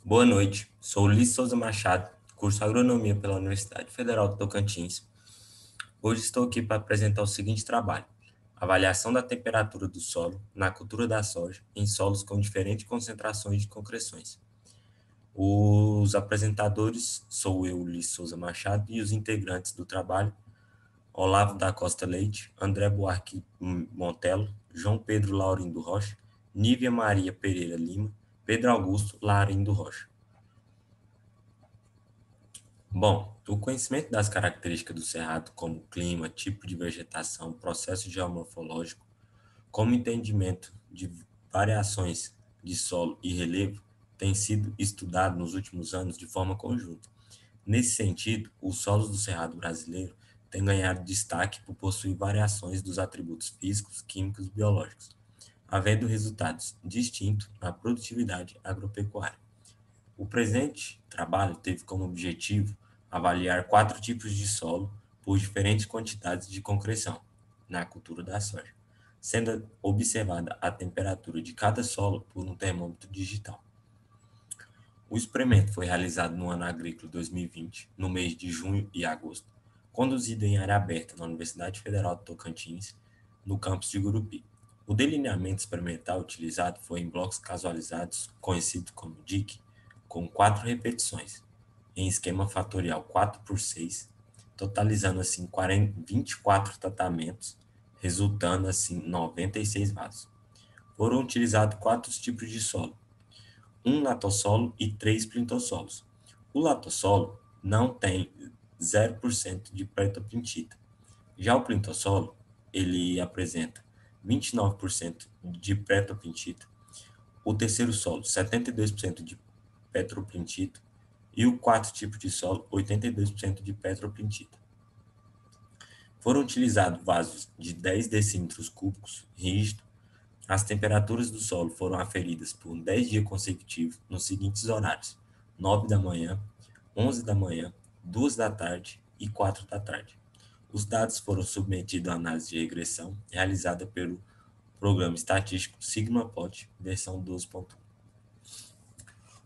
Boa noite, sou Ulisses Souza Machado, curso Agronomia pela Universidade Federal do Tocantins. Hoje estou aqui para apresentar o seguinte trabalho: avaliação da temperatura do solo na cultura da soja em solos com diferentes concentrações de concreções. Os apresentadores sou eu, Ulisses Souza Machado, e os integrantes do trabalho: Olavo da Costa Leite, André Buarque Montelo, João Pedro Laurindo Rocha, Nívia Maria Pereira Lima, Pedro Augusto Laurindo Rocha. Bom, o conhecimento das características do cerrado, como clima, tipo de vegetação, processo geomorfológico, como entendimento de variações de solo e relevo, tem sido estudado nos últimos anos de forma conjunta. Nesse sentido, os solos do cerrado brasileiro têm ganhado destaque por possuir variações dos atributos físicos, químicos e biológicos, havendo resultados distintos na produtividade agropecuária. O presente trabalho teve como objetivo avaliar 4 tipos de solo por diferentes quantidades de concreção na cultura da soja, sendo observada a temperatura de cada solo por um termômetro digital. O experimento foi realizado no ano agrícola 2020, no mês de junho e agosto, conduzido em área aberta na Universidade Federal do Tocantins, no campus de Gurupi. O delineamento experimental utilizado foi em blocos casualizados, conhecido como DIC, com 4 repetições, em esquema fatorial 4 por 6, totalizando assim 24 tratamentos, resultando assim 96 vasos. Foram utilizados 4 tipos de solo: um latossolo e 3 plintossolos. O latossolo não tem 0% de pretopintita. Já o plintossolo, ele apresenta 29% de pretopintita, o terceiro solo, 72% de petropintita, e o quarto tipo de solo, 82% de petropintita. Foram utilizados vasos de 10 decímetros cúbicos rígidos. As temperaturas do solo foram aferidas por 10 dias consecutivos nos seguintes horários: 9 da manhã, 11 da manhã, 2 da tarde e 4 da tarde. Os dados foram submetidos à análise de regressão realizada pelo Programa Estatístico Sigma-Pot, versão 12.1.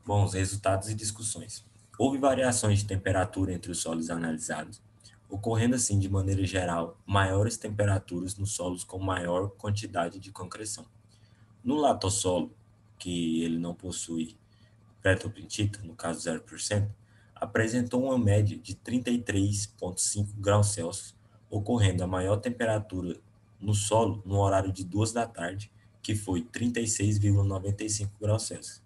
Bom, resultados e discussões. Houve variações de temperatura entre os solos analisados, ocorrendo assim, de maneira geral, maiores temperaturas nos solos com maior quantidade de concreção. No latossolo, que ele não possui pretopintita, no caso 0%, apresentou uma média de 33,5 graus Celsius, ocorrendo a maior temperatura no solo no horário de 2 da tarde, que foi 36,95 graus Celsius.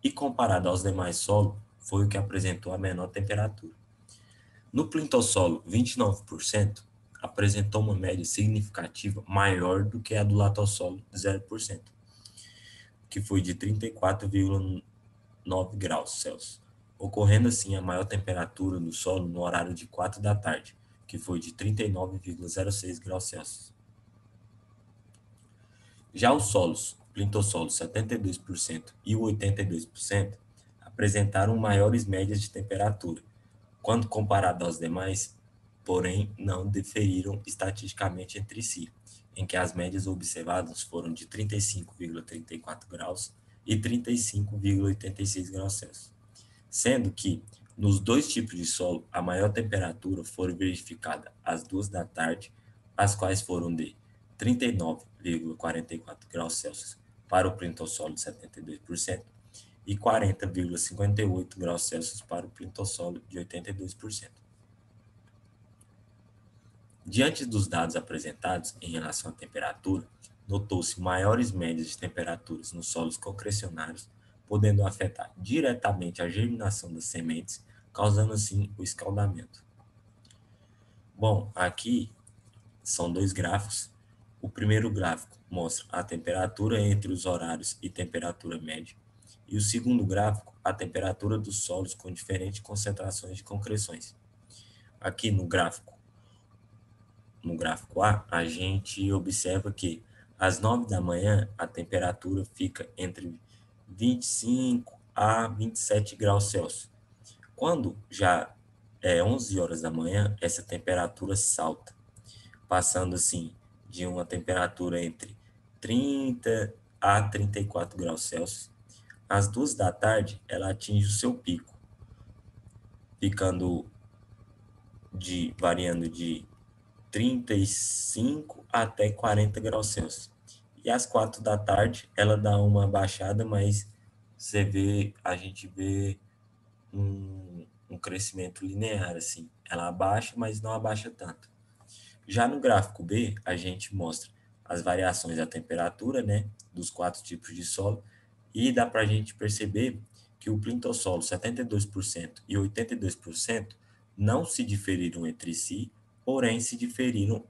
E comparado aos demais solos, foi o que apresentou a menor temperatura. No plintossolo, 29%, apresentou uma média significativa maior do que a do latossolo, 0%, que foi de 34,9 graus Celsius, ocorrendo assim a maior temperatura do solo no horário de 4 da tarde, que foi de 39,06 graus Celsius. Já os solos, plintossolo 72% e o 82%, apresentaram maiores médias de temperatura, quando comparado aos demais, porém não diferiram estatisticamente entre si, em que as médias observadas foram de 35,34 graus e 35,86 graus Celsius, sendo que nos dois tipos de solo a maior temperatura foi verificada às 2 da tarde, as quais foram de 39,44 graus Celsius para o plintossolo de 72% e 40,58 graus Celsius para o plintossolo de 82%. Diante dos dados apresentados em relação à temperatura, notou-se maiores médias de temperaturas nos solos concrecionários, podendo afetar diretamente a germinação das sementes, causando assim o escaldamento. Bom, aqui são dois gráficos. O primeiro gráfico mostra a temperatura entre os horários e temperatura média, e o segundo gráfico, a temperatura dos solos com diferentes concentrações de concreções. Aqui no gráfico A, a gente observa que às 9 da manhã a temperatura fica entre 25 a 27 graus Celsius. Quando já é 11 horas da manhã, essa temperatura salta, passando assim de uma temperatura entre 30 a 34 graus Celsius. às 2 da tarde, ela atinge o seu pico, ficando variando de 35 até 40 graus Celsius. E às 4 da tarde, ela dá uma baixada, mas a gente vê um crescimento linear, assim. Ela abaixa, mas não abaixa tanto. Já no gráfico B, a gente mostra as variações da temperatura, né, dos 4 tipos de solo, e dá para a gente perceber que o plintossolo 72% e 82% não se diferiram entre si, porém se diferiram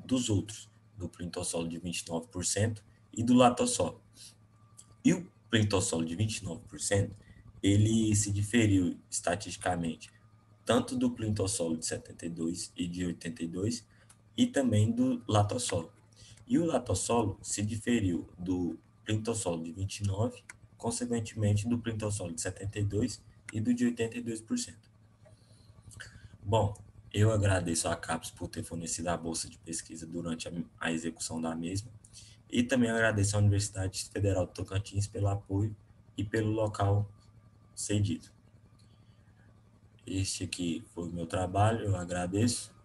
dos outros, do plintossolo de 29% e do latossolo. E o plintossolo de 29%, ele se diferiu estatisticamente tanto do plintossolo de 72 e de 82 e também do latossolo. E o latossolo se diferiu do plintossolo de 29, consequentemente do plintossolo de 72 e do de 82%. Bom, eu agradeço à CAPES por ter fornecido a bolsa de pesquisa durante a execução da mesma e também agradeço à Universidade Federal do Tocantins pelo apoio e pelo local cedido. Este aqui foi o meu trabalho, eu agradeço